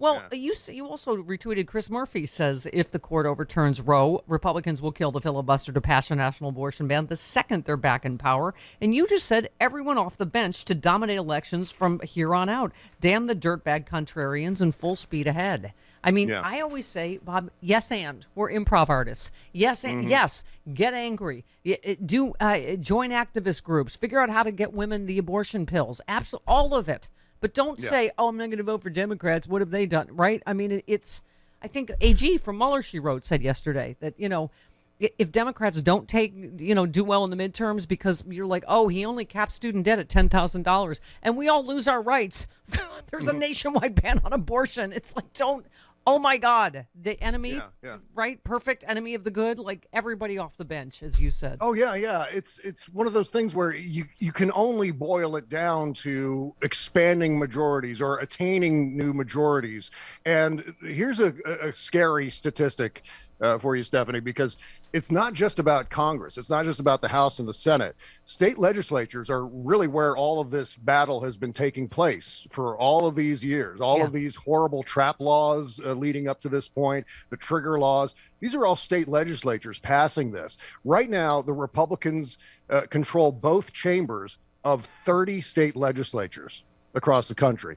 Well, you also retweeted Chris Murphy says if the court overturns Roe, Republicans will kill the filibuster to pass a national abortion ban the second they're back in power. And you just said everyone off the bench to dominate elections from here on out. Damn the dirtbag contrarians and full speed ahead. I mean, I always say, Bob, yes, and we're improv artists. Yes, and yes, get angry. Do join activist groups. Figure out how to get women the abortion pills. Absolutely, all of it. But don't say, oh, I'm not going to vote for Democrats. What have they done? Right? I mean, I think AG from Mueller, she wrote, said yesterday that, if Democrats don't do well in the midterms because you're like, oh, he only capped student debt at $10,000 and we all lose our rights. There's a nationwide ban on abortion. It's like, oh my God, the enemy, right? Perfect enemy of the good, like everybody off the bench, as you said. Oh, yeah. It's one of those things where you can only boil it down to expanding majorities or attaining new majorities. And here's a scary statistic for you, Stephanie, because it's not just about Congress. It's not just about the House and the Senate. State legislatures are really where all of this battle has been taking place for all of these years, all of these horrible trap laws leading up to this point, the trigger laws. These are all state legislatures passing this. Right now, the Republicans control both chambers of 30 state legislatures across the country.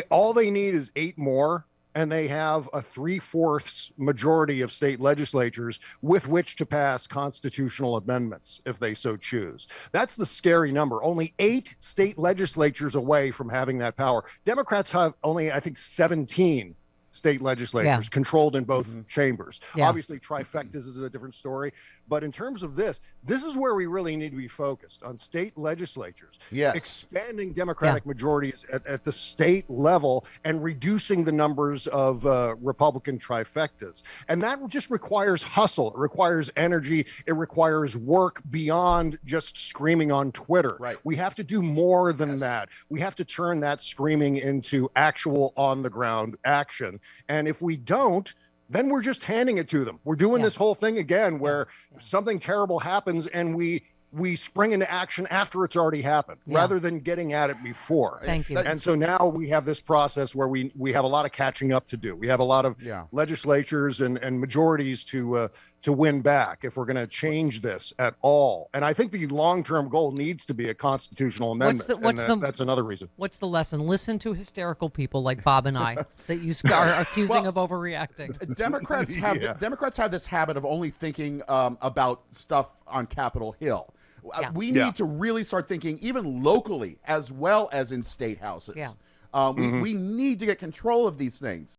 All they need is 8 more. And they have a 3/4 majority of state legislatures with which to pass constitutional amendments if they so choose. That's the scary number. Only 8 state legislatures away from having that power. Democrats have only, I think, 17 state legislatures controlled in both chambers. Obviously, trifectas is a different story. But in terms of this is where we really need to be focused on state legislatures. Expanding Democratic majorities at the state level and reducing the numbers of Republican trifectas. And that just requires hustle. It requires energy. It requires work beyond just screaming on Twitter. Right. We have to do more than that. We have to turn that screaming into actual on-the-ground action. And if we don't, then we're just handing it to them. We're doing this whole thing again where something terrible happens and we spring into action after it's already happened rather than getting at it before. Thank you. And so now we have this process where we have a lot of catching up to do. We have a lot of legislatures and majorities to win back if we're going to change this at all. And I think the long-term goal needs to be a constitutional amendment. That's another reason. What's the lesson? Listen to hysterical people like Bob and I that you are accusing of overreacting. Democrats have this habit of only thinking about stuff on Capitol Hill. We need to really start thinking even locally as well as in state houses. We need to get control of these things.